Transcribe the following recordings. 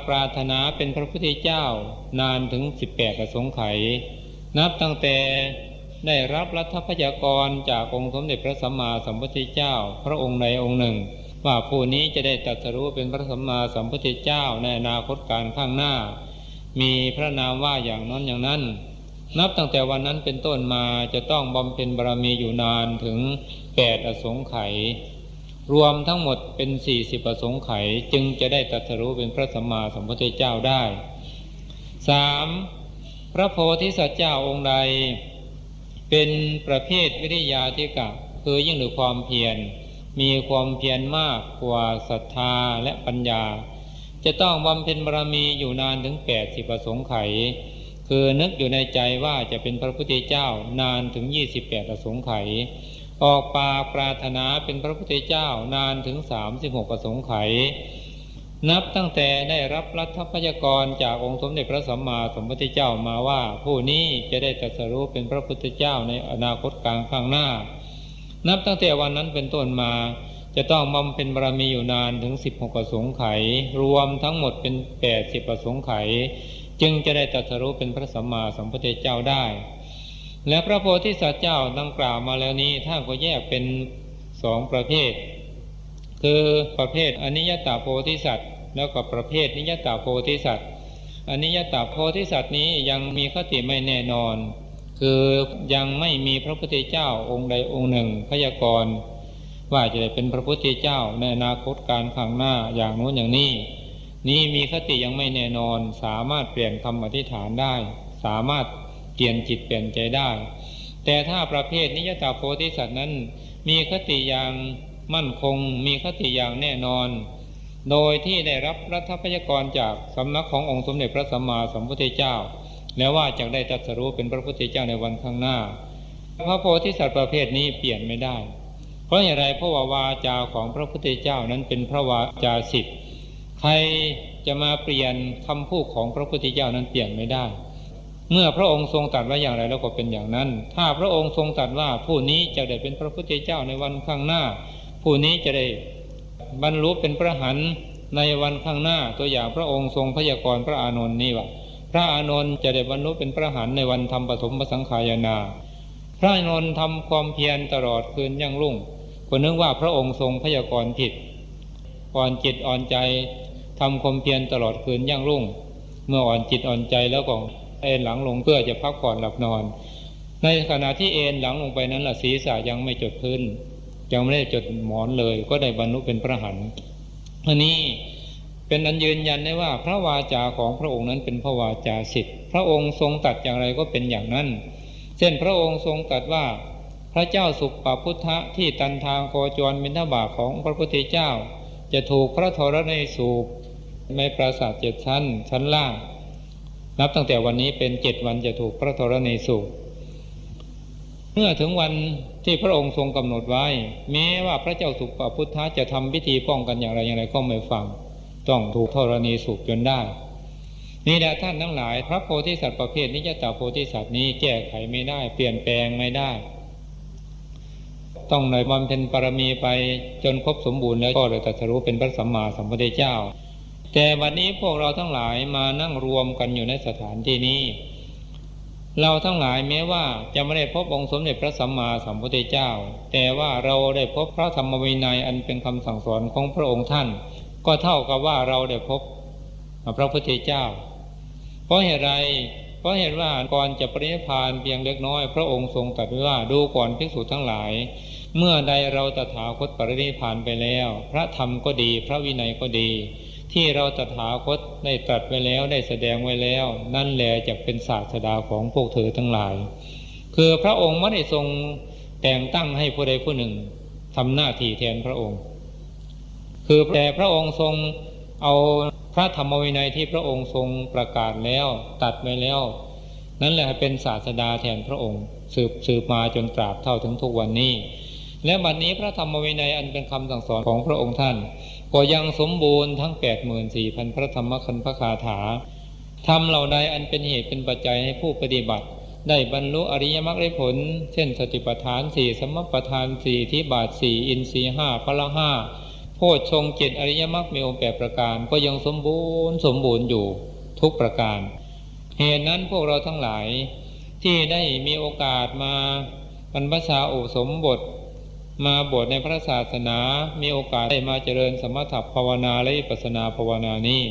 ปรารถนาเป็นพระพุทธเจ้านานถึง18อสงไขยนับตั้งแต่ได้รับรัฐพยากรณ์จากองค์สมเด็จพระสัมมาสัมพุทธเจ้าพระองค์ใดองค์หนึ่งว่าผู้นี้จะได้ตรัสรู้เป็นพระสัมมาสัมพุทธเจ้าในอนาคตการข้างหน้ามีพระนามว่าอย่างนั้นอย่างนั้นนับตั้งแต่วันนั้นเป็นต้นมาจะต้องบำเพ็ญบารมีอยู่นานถึง8อสงไขยรวมทั้งหมดเป็น40อสงไขยจึงจะได้ตรัสรู้เป็นพระสัมมาสัมพุทธเจ้าได้ 3. พระโพธิสัตว์เจ้าองค์ใดเป็นประเภทวิริยาธิกะคือยิ่งด้วยความเพียรมีความเพียรมากกว่าศรัทธาและปัญญาจะต้องบำเพ็ญบารมีอยู่นานถึง80อสงไขยคือนึกอยู่ในใจว่าจะเป็นพระพุทธเจ้านานถึง28อสงไขยออกปากปรารถนาเป็นพระพุทธเจ้านานถึง36อสงไขยนับตั้งแต่ได้รับรัฐพยากรณ์จากองค์สมเด็จพระสัมมาสัมพุทธเจ้ามาว่าผู้นี้จะได้ตรัสรู้เป็นพระพุทธเจ้าในอนาคตการข้างหน้านับตั้งแต่วันนั้นเป็นต้นมาจะต้องบำเพ็ญบารมีอยู่นานถึง16อสงไขยรวมทั้งหมดเป็น80อสงไขยจึงจะได้ตรัสรู้เป็นพระสัมมาสัมพุทธเจ้าได้และพระโพธิสัตว์เจ้าดังกล่าวมาแล้วนี้ท่านก็แยกเป็น2ประเภทคือประเภทอนิยตโพธิสัตว์แล้วก็ประเภทนิยตโพธิสัตว์อนิยตโพธิสัตว์นี้ยังมีคติไม่แน่นอนคือยังไม่มีพระพุทธเจ้าองค์ใดองค์หนึ่งพยากรณ์ว่าจะได้เป็นพระพุทธเจ้าในอนาคตการข้างหน้าอย่างโน้นอย่างนี้มีคติยังไม่แน่นอนสามารถเปลี่ยนคำอธิษฐานได้สามารถเปลี่ยนจิตเปลี่ยนใจได้แต่ถ้าประเภทนิยตโพธิสัตว์นั้นมีคติอย่างมั่นคงมีคติอย่างแน่นอนโดยที่ได้รับรัฐพยากรณ์จากสำนักขององค์สมเด็จพระสัมมาสัมพุทธเจ้าแล้วว่าจะได้ตรัสรู้เป็นพระพุทธเจ้าในวันข้างหน้าพระโพธิสัตว์ประเภทนี้เปลี่ยนไม่ได้เพราะอย่างไรเพราะว่าวาจาของพระพุทธเจ้านั้นเป็นพระวาจาสิทธิ์ใครจะมาเปลี่ยนคำพูดของพระพุทธเจ้านั้นเปลี่ยนไม่ได้เมื่อพระองค์ทรงตรัสไว้อย่างไรแล้วก็เป็นอย่างนั้นถ้าพระองค์ทรงตรัสว่าผู้นี้จะได้เป็นพระพุทธเจ้าในวันข้างหน้าผู้นี้จะได้บรรลุเป็นพระอรหันต์ในวันข้างหน้าตัวอย่างพระองค์ทรงพยากรณ์พระอานนท์นี่ว่าพระอานนท์จะได้บรรลุเป็นพระอรหันต์ในวันทำปฐมสังขายนาพระอานนท์ทำความเพียรตลอดคืนยั่งรุ่งก็นึกว่าพระองค์ทรงพยากรณ์ผิดอ่อนจิตอ่อนใจทำความเพียรตลอดคืนยั่งรุ่งเมื่ออ่อนจิตอ่อนใจแล้วก็เอนหลังลงเพื่อจะพักผ่อนหลับนอนในขณะที่เอนหลังลงไปนั้นศีรษะยังไม่จดพื้นยังไม่ได้จดหมอนเลยก็ได้บรรลุเป็นพระอรหันต์อันนี้เป็นอันยืนยันได้ว่าพระวาจาของพระองค์นั้นเป็นพระวาจาสิทธิ์พระองค์ทรงตรัสอย่างไรก็เป็นอย่างนั้นเช่นพระองค์ทรงตรัสว่าพระเจ้าสุปพุทธะที่ตันทางโคจรบิณฑบาตของพระพุทธเจ้าจะถูกพระธรณีสูบในปราสาท7ชั้นล่างนับตั้งแต่วันนี้เป็น7วันจะถูกพระธรณีสูบเมื่อถึงวันที่พระองค์ทรงกำหนดไว้แม้ว่าพระเจ้าสุปพุทธะจะทำพิธีป้องกันอย่างไรก็ไม่ฟังต้องถูกธรณีสูบจนได้นี่แหละท่านทั้งหลายพระโพธิสัตว์ประเภทนิยตโพธิสัตว์นี้แก้ไขไม่ได้เปลี่ยนแปลงไม่ได้ต้องหน่อยบำเพ็ญบารมีไปจนครบสมบูรณ์แล้วก็ได้ตรัสรู้เป็นพระสัมมาสัมพุทธเจ้าแต่วันนี้พวกเราทั้งหลายมานั่งรวมกันอยู่ในสถานที่นี้เราทั้งหลายแม้ว่าจะไม่ได้พบองค์สมเด็จพระสัมมาสัมพุทธเจ้าแต่ว่าเราได้พบพระธรรมวินัยอันเป็นคำสั่งสอนของพระองค์ท่านก็เท่ากับว่าเราได้พบพระพุทธเจ้าเพราะเหตุไรเพราะเหตุว่าก่อนจะปรินิพพานเพียงเล็กน้อยพระองค์ทรงตรัสว่าดูก่อนภิกษุทั้งหลายเมื่อใดเราตถาคตปรินิพพานไปแล้วพระธรรมก็ดีพระวินัยก็ดีที่เราตถาคตได้ตรัสไว้แล้วได้แสดงไว้แล้วนั่นแหละจะเป็นศาสดาของพวกเธอทั้งหลายคือพระองค์ไม่ได้ทรงแต่งตั้งให้ผู้ใดผู้หนึ่งทำหน้าที่แทนพระองค์คือแต่พระองค์ทรงเอาพระธรรมวินัยที่พระองค์ทรงประกาศแล้วตรัสไว้แล้วนั่นแหละเป็นศาสดาแทนพระองค์สืบมาจนตราบเท่าถึงทุกวันนี้และบัดนี้พระธรรมวินัยอันเป็นคำสั่งสอนของพระองค์ท่านก็ยังสมบูรณ์ทั้ง 84,000 พระธรรมขันธ์พระคาถาธรรมเหล่าใดอันเป็นเหตุเป็นปัจจัยให้ผู้ปฏิบัติได้บรรลุอริยมรรคได้ผลเช่นสติปัฏฐาน4สมปัฏฐาน4อิทธิบาท4อินทรีย์5พละ5โพ ชฌงค์7อริยมรรคมีองค์8ประการก็ยังสมบูรณ์อยู่ทุกประการเหตุนั้นพวกเราทั้งหลายที่ได้มีโอกาสมาบรรพชาอุปสมบทมาบวชในพระศาสนามีโอกาสได้มาเจริญสมถภาวนาและวิปัสสนาภาวนานี้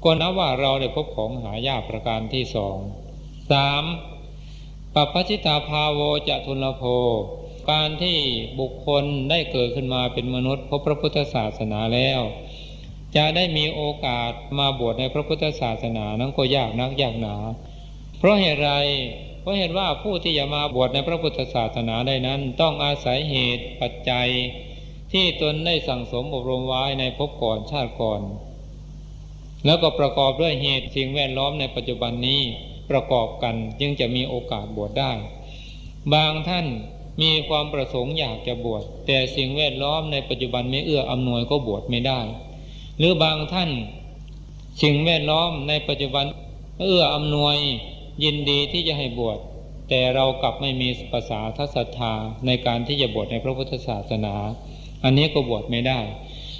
ก็นับว่าเราได้พบของหายากประการที่สอง 3. ปัปปชิตาภาโวจะทุลโภการที่บุคคลได้เกิดขึ้นมาเป็นมนุษย์พบพระพุทธศาสนาแล้วจะได้มีโอกาสมาบวชในพระพุทธศาสนานั้นก็ยากนักยากหนาเพราะเหตุไรเพราะเหตุว่าผู้ที่จะมาบวชในพระพุทธศาสนาได้นั้นต้องอาศัยเหตุปัจจัยที่ตนได้สั่งสมอบรมไว้ในภพก่อนชาติก่อนแล้วก็ประกอบด้วยเหตุสิ่งแวดล้อมในปัจจุบันนี้ประกอบกันจึงจะมีโอกาสบวชได้บางท่านมีความประสงค์อยากจะบวชแต่สิ่งแวดล้อมในปัจจุบันไม่เอื้ออำนวยก็บวชไม่ได้หรือบางท่านสิ่งแวดล้อมในปัจจุบันเอื้ออำนวยยินดีที่จะให้บวชแต่เรากลับไม่มีภาษาทัศธาในการที่จะบวชในพระพุทธศาสนาอันนี้ก็บวชไม่ได้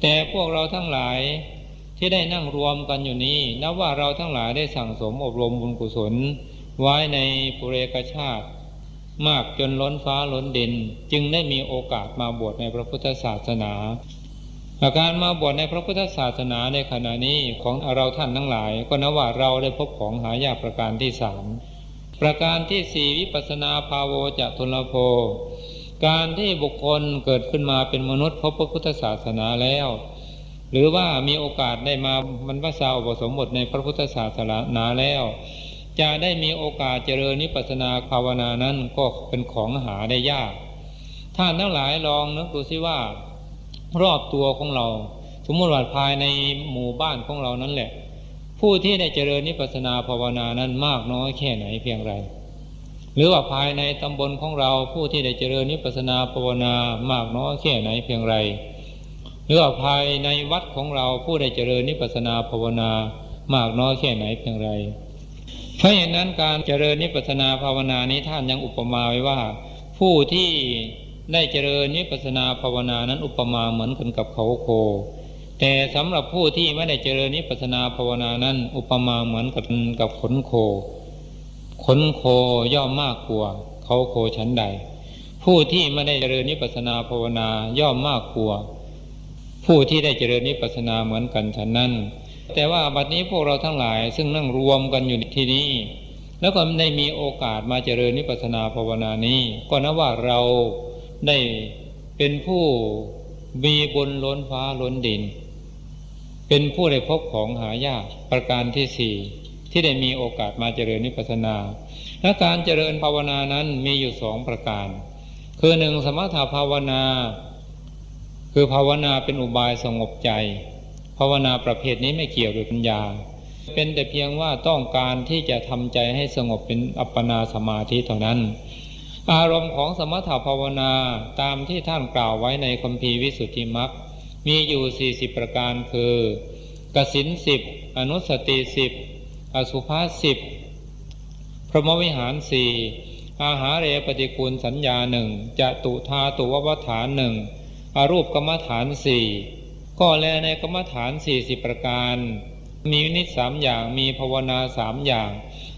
แต่พวกเราทั้งหลายที่ได้นั่งรวมกันอยู่นี้นับว่าเราทั้งหลายได้สั่งสมอบรมบุญกุศลไว้ในปุเรกชาติมากจนล้นฟ้าล้นดินจึงได้มีโอกาสมาบวชในพระพุทธศาสนาการมาบวชในพระพุทธศาสนาในขณะนี้ของเราท่านทั้งหลายก็นับว่าเราได้พบของหายากประการที่สามประการที่สี่วิปัสสนาภาโวจะทุลโภการที่บุคคลเกิดขึ้นมาเป็นมนุษย์พบพระพุทธศาสนาแล้วหรือว่ามีโอกาสได้มาบรรพชาอุปสมบทในพระพุทธศาสนาแล้วจะได้มีโอกาสเจริญวิปัสสนาภาวนานั้นก็เป็นของหาได้ยากท่านทั้งหลายลองนึกดูสิว่ารอบตัวของเราสมมติว่าภายในหมู่บ้านของเรานั้นแหละผู้ที่ได้เจริญวิปัสสนาภาวนานั้นมากน้อยแค่ไหนเพียงไรหรือว่าภายในตำบลของเราผู้ที่ได้เจริญวิปัสสนาภาวนามากน้อยแค่ไหนเพียงไรหรือว่าภายในวัดของเราผู้ได้เจริญวิปัสสนาภาวนามากน้อยแค่ไหนเพียงไรเพราะฉะนั้นการเจริญวิปัสสนาภาวนานี้ท่านยังอุปมาไว้ว่าผู้ที่ได้เจริญวิปัสสนาภาวนานั้นอุปมาเหมือนกันกับเขาโคแต่สำหรับผู้ที่ไม่ได้เจริญวิปัสสนาภาวนานั้นอุปมาเหมือนกับขนโคย่อมมากกว่าเขาโคชั้นใดผู้ที่ไม่ได้เจริญวิปัสสนาภาวนาย่อมมากกว่าผู้ที่ได้เจริญวิปัสสนาเหมือนกันฉันนั้นแต่ว่าบัดนี้พวกเราทั้งหลายซึ่งนั่งรวมกันอยู่ที่นี้แล้วก็ได้มีโอกาสมาเจริญวิปัสสนาภาวนานี้ก็นับว่าเราได้เป็นผู้มีบุญล้นฟ้าล้นดินเป็นผู้ได้พบของหายากประการที่สี่ที่ได้มีโอกาสมาเจริญวิปัสสนาและการเจริญภาวนานั้นมีอยู่สองประการคือหนึ่งสมถภาวนาคือภาวนาเป็นอุบายสงบใจภาวนาประเภทนี้ไม่เกี่ยวกับปัญญาเป็นแต่เพียงว่าต้องการที่จะทำใจให้สงบเป็นอัปปนาสมาธิเท่านั้นอารมณ์ของสมถภาวนาตามที่ท่านกล่าวไว้ในคัมภีร์วิสุทธิมรรคมีอยู่40ประการคือกสิณ10อนุสติ10อสุภา10พรหมวิหาร4อาหาเรปฏิกูลสัญญา1จตุธาตุววัฏฐาน1อรูปกรรมฐาน4ก็แลในกรรมฐาน40ประการมีนิมิต3อย่างมีภาวนา3อย่าง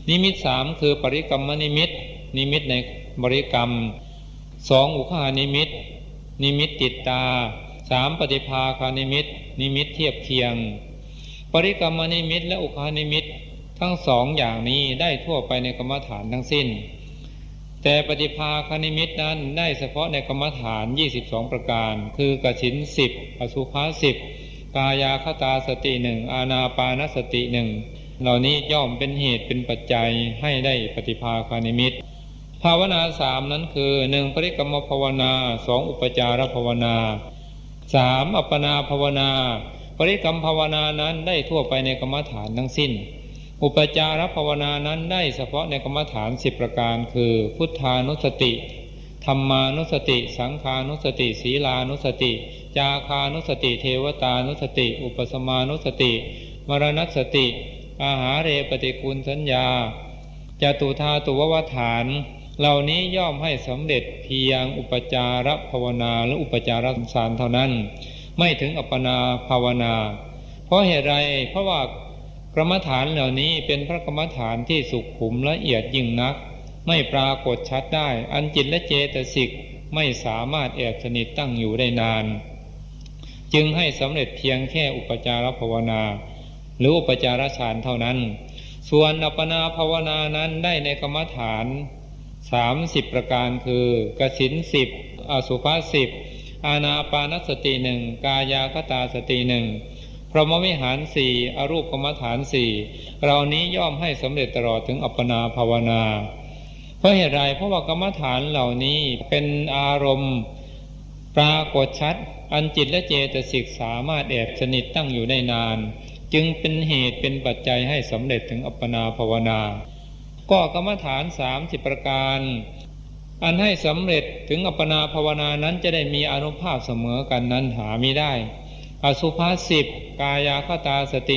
นิมิต3คือปริกรรมนิมิตนิมิตในบริกรรม2อุคหานิมิตนิมิตติดตา3ปฏิภาคานิมิตนิมิตเทียบเคียงปริกรรมนิมิตและอุคหานิมิตทั้งสองอย่างนี้ได้ทั่วไปในกรรมฐานทั้งสิ้นแต่ปฏิภาคานิมิตนั้นได้เฉพาะในกรรมฐาน22ประการคือกสิณ10อสุภา10กายาคตาสติ1อานาปานสติ1เหล่านี้ย่อมเป็นเหตุเป็นปัจจัยให้ได้ปฏิภาคานิมิตภาวนา3นั้นคือ1ปริกรรมภาวนา2อุปจารภาวนา3อัปปนาภาวนาปริกรรมภาวนานั้นได้ทั่วไปในกรรมฐานทั้งสิ้นอุปจารภาวนานั้นได้เฉพาะในกรรมฐาน10ประการคือพุทธานุสติธัมมานุสติสังฆานุสติศีลานุสติจาคานุสติเทวตานุสติอุปสมานุสติมรณสติอาหาเรปฏิกูลสัญญาจตุธาตุววัฏฐานเหล่านี้ย่อมให้สำเร็จเพียงอุปจารภาวนาและอุปจารสารเท่านั้น ไม่ถึงอัปปนาภาวนาเพราะเหตุไรเพราะว่ากรรมฐานเหล่านี้เป็นพระกรรมฐานที่สุขุมละเอียดยิ่งนักไม่ปรากฏชัดได้อันจิตและเจตสิกไม่สามารถแอบสนิทตั้งอยู่ได้นานจึงให้สำเร็จเพียงแค่อุปจารภาวนาหรืออุปจารฌานเท่านั้นส่วนอัปปนาภาวนานั้นได้ในกรรมฐาน30ประการคือกสิณ10อสุภะ10อานาปานสติ1กายคตาสติ1พรหมวิหาร4อรูปกรรมฐาน4เหล่านี้ย่อมให้สำเร็จตลอดถึงอัปปนาภาวนาเพราะเหตุไรเพราะว่ากรรมฐานเหล่านี้เป็นอารมณ์ปรากฏชัดอันจิตและเจตสิกสามารถแอบสนิทตั้งอยู่ได้นานจึงเป็นเหตุเป็นปัจจัยให้สำเร็จถึงอัปปนาภาวนาก็กรรมฐาน30ประการอันให้สำเร็จถึงอัปปนาภาวนานั้นจะได้มีอานุภาพเสมอกันนั้นหามิได้อสุภะ10กายคตาสติ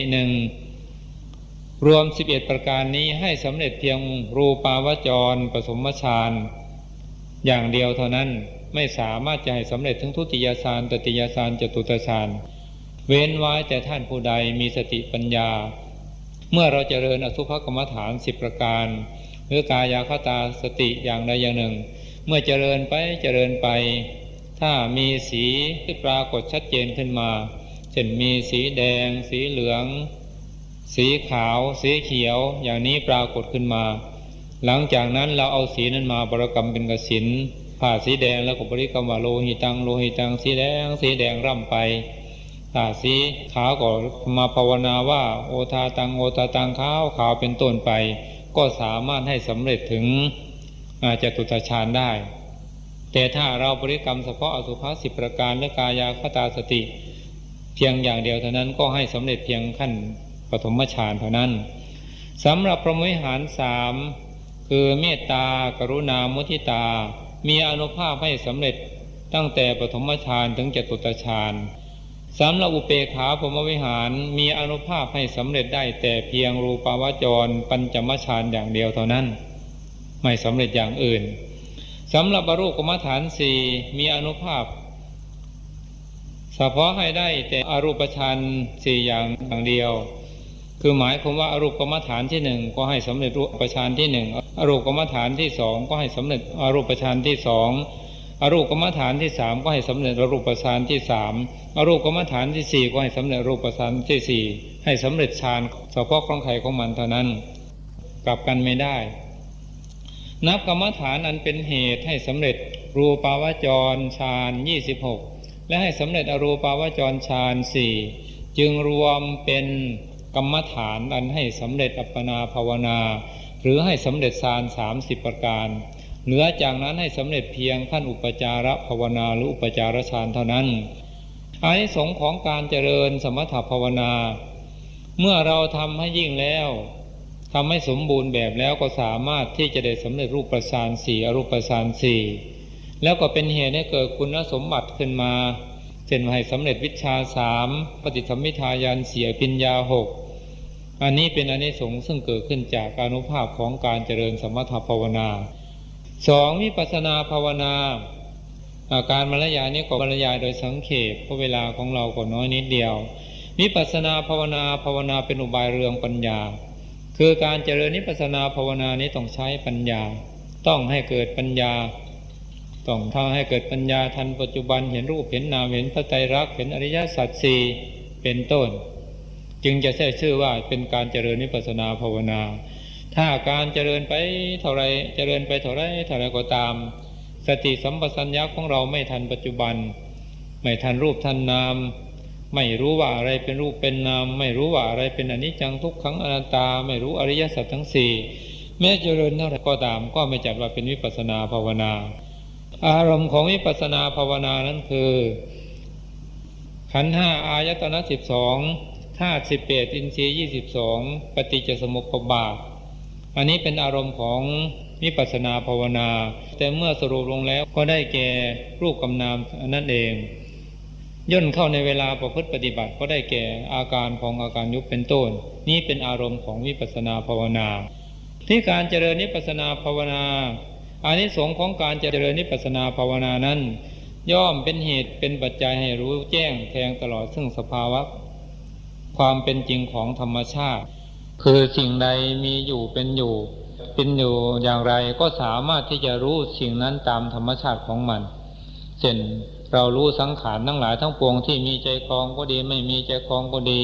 1รวม11ประการนี้ให้สำเร็จเพียงรูปาวจรปฐมฌานอย่างเดียวเท่านั้นไม่สามารถจะให้สำเร็จถึงทุติยฌานตติยฌานจตุตฌานเว้นไว้แต่ท่านผู้ใดมีสติปัญญาเมื่อเราเจริญอสุภกรรมฐาน10ประการหรือกายคตาสติอย่างใดอย่างหนึ่งเมื่อเจริญไปถ้ามีสีที่ปรากฏชัดเจนขึ้นมาเช่นมีสีแดงสีเหลืองสีขาวสีเขียวอย่างนี้ปรากฏขึ้นมาหลังจากนั้นเราเอาสีนั้นมาบริกรรมเป็นกสิณผ่าสีแดงแล้วก็บริกรรมว่าโลหิตังโลหิตังสีแดงร่ำไปถ้าสีขาวก็มาภาวนาว่าโอทาตังโอทาตังขาวเป็นต้นไปก็สามารถให้สำเร็จถึงจตุตฌานได้แต่ถ้าเราบริกรรมเฉพาะอสุภะ10ประการและกายคตาสติเพียงอย่างเดียวเท่านั้นก็ให้สำเร็จเพียงขั้นปฐมฌานเท่านั้นสำหรับพรหมวิหาร3คือเมตตากรุณามุทิตามีอานุภาพให้สำเร็จตั้งแต่ปฐมฌานถึงจตุตฌานสำหรับอุเบกขาพรหมวิหารมีอานุภาพให้สำเร็จได้แต่เพียงรูปาวจรปัญจมฌานอย่างเดียวเท่านั้นไม่สำเร็จอย่างอื่นสำหรับอรูปกรรมฐาน4มีอานุภาพเฉพาะให้ได้แต่อรูปฌาน4อย่างเดียวคือหมายความว่าอรูปกรรมฐานที่1ก็ให้สำเร็จรูปฌานที่1อรูปกรรมฐานที่2ก็ให้สำเร็จอรูปฌานที่2อรูปกรรมฐานที่3ก็ให้สำเร็จอรูปฌานที่3อรูปกรรมฐานที่4ก็ให้สำเร็จรูปฌานที่4ให้สำเร็จฌานเฉพาะของใครของมันเท่านั้นกลับกันไม่ได้นับกรรมฐานอันเป็นเหตุให้สำเร็จรูปาวจรฌาน26และให้สำเร็จอรูปาวจรฌาน4จึงรวมเป็นกรรมฐานอันให้สำเร็จอัปปนาภาวนาหรือให้สำเร็จฌาน30ประการเหลือจากนั้นให้สำเร็จเพียงขั้นอุปจารภาวนาหรืออุปจารฌานเท่านั้นอานิสงส์ของการเจริญสมถภาวนาเมื่อเราทำให้ยิ่งแล้วทำให้สมบูรณ์แบบแล้วก็สามารถที่จะได้สำเร็จรูปฌาน4อรูปฌาน4แล้วก็เป็นเหตุให้เกิดคุณสมบัติขึ้นมาเช่นให้สำเร็จวิชชา3ปฏิสัมภิทาญาณ4อภิญญา6อันนี้เป็นอานิสงส์ซึ่งเกิดขึ้นจากอานุภาพของการเจริญสมถภาวนา2วิปัสสนาภาวนาการบรรยายนี้ก็บรรยายโดยสังเขปเพราะเวลาของเราก็น้อยนิดเดียววิปัสสนาภาวนาเป็นอุบายเรืองปัญญาคือการเจริญวิปัสสนาภาวนานี้ต้องใช้ปัญญาต้องให้เกิดปัญญาต้องทำให้เกิดปัญญาทันปัจจุบันเห็นรูปเห็นนามเห็นพระไตรลักษณ์เห็นอริยสัจ4เป็นต้นจึงจะใช้ชื่อว่าเป็นการเจริญวิปัสสนาภาวนาถ้าการเจริญไปเท่าไรก็ตามสติสัมปชัญญะของเราไม่ทันปัจจุบันไม่ทันรูปทันนามไม่รู้ว่าอะไรเป็นรูปเป็นนามไม่รู้ว่าอะไรเป็นอนิจจังทุกขังอนัตตาไม่รู้อริยสัจทั้ง4แม้เจริญเท่าไรก็ตามก็ไม่จัดว่าเป็นวิปัสสนาภาวนาอารมณ์ของวิปัสสนาภาวนานั้นคือขันธ์5อายตนะ12ธาตุ18อินทรีย์22ปฏิจจสมุปบาทอันนี้เป็นอารมณ์ของวิปัสสนาภาวนาแต่เมื่อสรุปลงแล้วก็ได้แก่รูปกับนามนั่นเองย่นเข้าในเวลาประพฤติปฏิบัติก็ได้แก่อาการของอาการยุบเป็นต้นนี้เป็นอารมณ์ของวิปัสสนาภาวนาที่การเจริญวิปัสสนาภาวนาอานิสงส์ของการเจริญวิปัสสนาภาวนานั้น ย่อมเป็นเหตุเป็นปัจจัยให้รู้แจ้งแทงตลอดซึ่งสภาวะความเป็นจริงของธรรมชาติคือสิ่งใดมีอยู่เป็นอยู่อย่างไรก็สามารถที่จะรู้สิ่งนั้นตามธรรมชาติของมันเช่นเรารู้สังขารทั้งหลายทั้งปวงที่มีใจครองก็ดีไม่มีใจครองก็ดี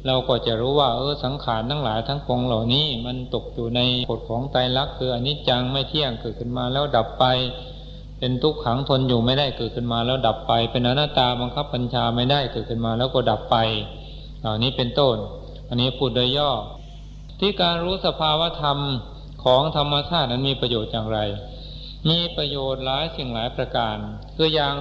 เราก็จะรู้ว่าสังขารทั้งหลายทั้งปวงเหล่านี้มันตกอยู่ในกฎของไตรลักษณ์คืออนิจจังไม่เที่ยงเกิดขึ้นมาแล้วดับไปเป็นทุกขังทนอยู่ไม่ได้เกิดขึ้นมาแล้วดับไปเป็นอนัตตาบังคับบัญชาไม่ได้เกิดขึ้นมาแล้วก็ดับไปเหล่านี้เป็นต้นอันนี้พูดโดยย่อที่การรู้สภาวธรรมของธรรมชาตินั้นมีประโยชน์อย่างไรมีประโยชน์หลายสิ่งหลายประการคืออย่าง